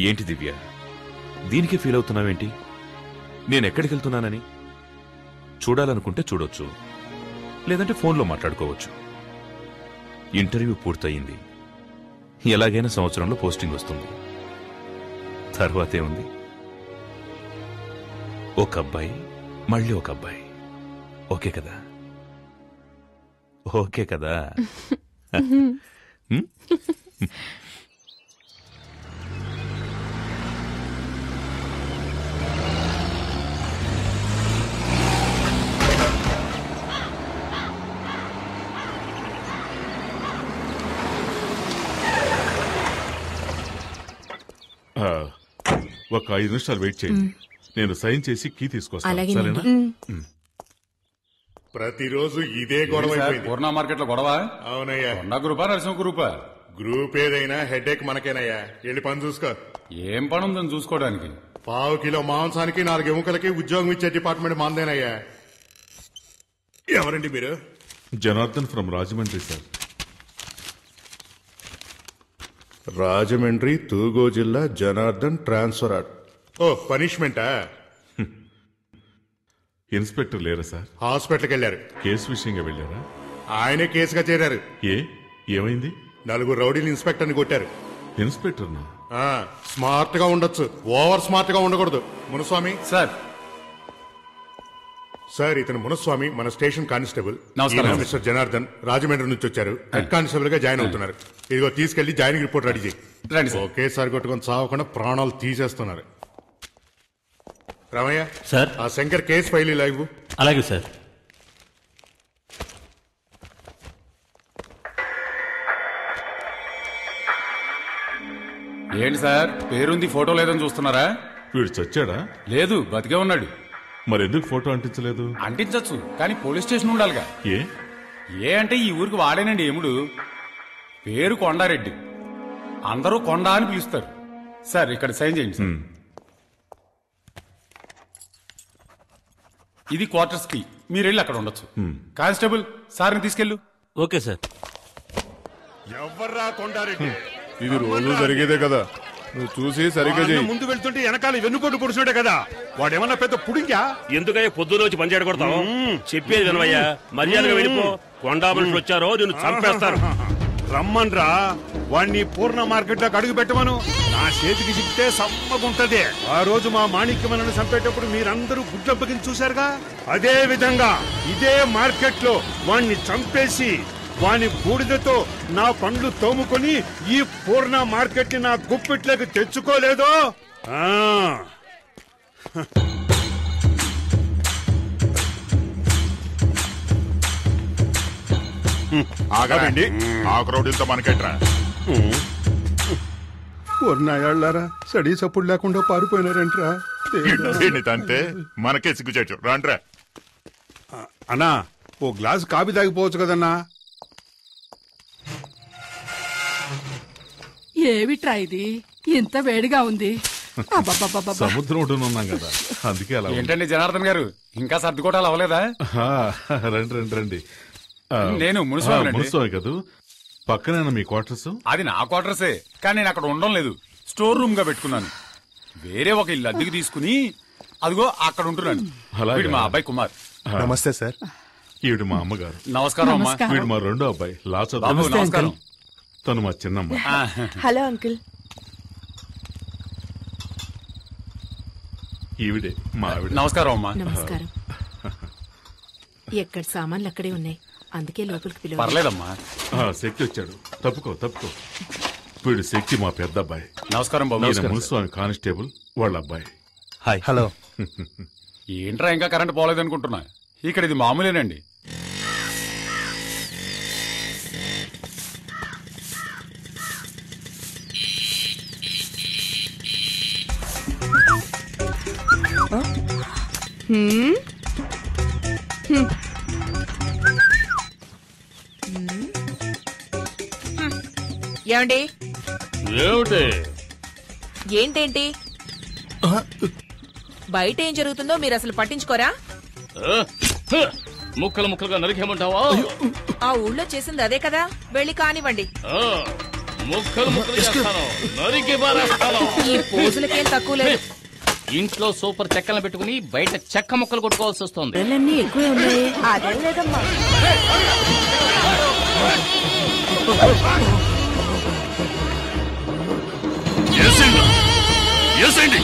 ఏంటి దివ్య, దీనికి ఫీల్ అవుతున్నావేంటి? నేనెక్కడికి వెళ్తున్నానని? చూడాలనుకుంటే చూడొచ్చు, లేదంటే ఫోన్లో మాట్లాడుకోవచ్చు. ఇంటర్వ్యూ పూర్తయింది. ఎలాగైనా సంవత్సరంలో పోస్టింగ్ వస్తుంది. తర్వాతే ఉంది, ఒక అబ్బాయి మళ్ళీ ఒక అబ్బాయి. ఓకే కదా? ఓకే కదా? ఒక 5 నిమిషాలు వెయిట్ చేయండి, నేను సైన్ చేసి కీ తీసుకొస్తాను. సరేనా? ప్రతిరోజు ఇదే గొడవ. పూర్ణ మార్కెట్ లో గొడవ? అవునయ్యా. కొండ గ్రూపా నరసింహ గ్రూపా? గ్రూప్ ఏదైనా హెడేక్ మనకేనయ్యా. వెళ్ళి పని చూసుకో. ఏం పని ఉందని చూసుకోవడానికి? 1/2 కిలో మాంసానికి 4 ఎముకలకి ఉద్యోగం ఇచ్చే డిపార్ట్మెంట్ మాందేనయ్యా. ఎవరండి మీరు? Janardhan from Rajahmundry sir. రాజమండ్రి తూగో జిల్లా జనార్దన్ ట్రాన్స్ఫర్. ఓ పనిష్మెంటా? ఇన్స్పెక్టర్ లేరా సార్? హాస్పిటల్కి వెళ్ళారు. కేసు విషయంగా వెళ్ళారా? ఆయనే కేసుగా చేరారు. ఏమైంది? 4 రౌడీలు ఇన్స్పెక్టర్ని కొట్టారు. ఇన్స్పెక్టర్నా? స్మార్ట్ గా ఉండొచ్చు, ఓవర్ స్మార్ట్ గా ఉండకూడదు. మునుస్వామి సార్. సార్, ఇతను మునుస్వామి, మన స్టేషన్ కానిస్టేబుల్. నమస్కారం. మిస్టర్ జనార్దన్ రాజమండ్రి నుంచి వచ్చారు. హెడ్ కానిస్టేబుల్ గా జాయిన్ అవుతున్నారు. ఇదిగో తీసుకెళ్లి జాయినింగ్ రిపోర్ట్ రెడీ చేయి. ఒకేసారి కొట్టుకొని చావకుండా ప్రాణాలు తీసేస్తున్నారు. రామయ్య సార్, ఆ శంకర్ కేసు ఫైల్ లైవ్. అలాగే సార్. ఏంటి సార్, పేరుంది ఫోటో లేదని చూస్తున్నారా? వీడు చచ్చాడా? లేదు, బతికే ఉన్నాడు. మరి ఎందుకు ఫోటో అంటించలేదు? అంటించచ్చు, కానీ పోలీస్ స్టేషన్ ఉండాలిగా. ఏ అంటే ఈ ఊరికి వాడేనండి ఎముడు. పేరు కొండారెడ్డి, అందరూ కొండ అని పిలుస్తారు. సార్, ఇక్కడ సైన్ చేయండి సార్. ఇది క్వార్టర్స్ కి, మీరు వెళ్ళి అక్కడ ఉండొచ్చు. కానిస్టేబుల్, సార్ని తీసుకెళ్ళు. Okay sir. ఎవర్రా కొండారెడ్డి? ఇది రోజు జరిగేదే కదా, నువ్వు చూసి సరిగ్గా చేయి. ముందు వెళ్తుంటే వెనకాల వెన్నుపోటు పురుషుడే కదా, వాడేమన్నా పెద్ద పుడింగా? ఎందుకయ్యా పొద్దులోచి పని చేయకూడతావు? చెప్పేది వినవయ్యా, మర్యాదగా వెళ్ళిపో. కొండా మనుషులు వచ్చారో నిన్ను చంపేస్తారు. రమ్మన్రా, వాణ్ణి పూర్ణ మార్కెట్ లోకి అడుగు పెట్టమను. నా చేతికి చిక్కితే సమ్మగుంటది. ఆ రోజు మా మాణిక్యమలను చంపేటప్పుడు మీరందరూ గుడ్లప్పగిని చూశారుగా, అదే విధంగా ఇదే మార్కెట్ లో వాణ్ణి చంపేసి వాని బూడిదతో నా పండ్లు తోముకొని ఈ పూర్ణ మార్కెట్ ని నా గుప్పిట్లోకి తెచ్చుకోలేదో. ఆగండి, ఆకురౌడీలతో మనకెట్రా? పూర్ణాయాళ్ళారా సడీ సప్పుడు లేకుండా పారిపోయినారంట్రా. తంతే మనకే సిగ్గుచేటు. రాండ్రా అన్నా, ఓ గ్లాసు కాఫీ తాగిపోవచ్చు కదన్నా. ఏమిట్రా ఇది, ఇంత వేడిగా ఉంది? సముద్రం ఉన్నాం కదా, అందుకే అలా. ఏంటండి జనార్దన్ గారు, ఇంకా సర్దుకోవటాలు అవ్వలేదా? రండి రండి రండి. నేను మున్సిపల్ కదా, పక్కనేనా మీ క్వార్టర్స్? అది నా క్వార్టర్సే, కానీ నేను అక్కడ ఉండడం లేదు. స్టోర్ రూమ్ గా పెట్టుకున్నాను. వేరే ఒక ఇల్లు అద్దెకి తీసుకుని అదిగో అక్కడ ఉంటున్నాను. వీడు మా అబ్బాయి కుమార్. నమస్తే సార్. ఈవిడ మా అమ్మగారు. నమస్కారం అమ్మా. వీడు మా రెండో అబ్బాయి లాచ. నమస్కారం. తను మా చిన్నమ్మ. Hello uncle. ఈవిడే మా ఆవిడ. నమస్కారం అమ్మా. నమస్కారం. ఎక్కడ సామాన్లు అక్కడే ఉన్నాయి, అందుకే లోపలికి పిలువ. పర్లేదమ్మా. శక్తి వచ్చాడు, తప్పుకో తప్పుకో. వీడు శక్తి మా పెద్ద అబ్బాయి. నమస్కారం బాబు. మున్సిపల్ కానిస్టేబుల్ వాళ్ళ అబ్బాయి. హాయ్. హలో. ఏంట్రా ఇంకా కరెంట్ పోలేదనుకుంటున్నా, ఇక్కడ ఇది మామూలేనండి. ఏమండి? ఏమిటి? ఏంటేంటి బయట ఏం జరుగుతుందో మీరు అసలు పట్టించుకోరా? ముక్కలు ముక్కలుగా నరికేమంటావా? ఆ ఊళ్ళో చేసింది అదే కదా, వెళ్ళి కానివ్వండి. ముక్కలు ముక్కలు చేస్తాను, నరికి పారేస్తాను. ఈ పోజులకేం తక్కువ లేదు. ఇంట్లో సూపర్ చెక్కలను పెట్టుకుని బయట చెక్క ముక్కలు కొట్టుకోవాల్సి వస్తుంది. పిల్లలన్నీ ఎక్కువే ఉన్నాయి. అదేం లేదమ్మా. ఏసేయండి.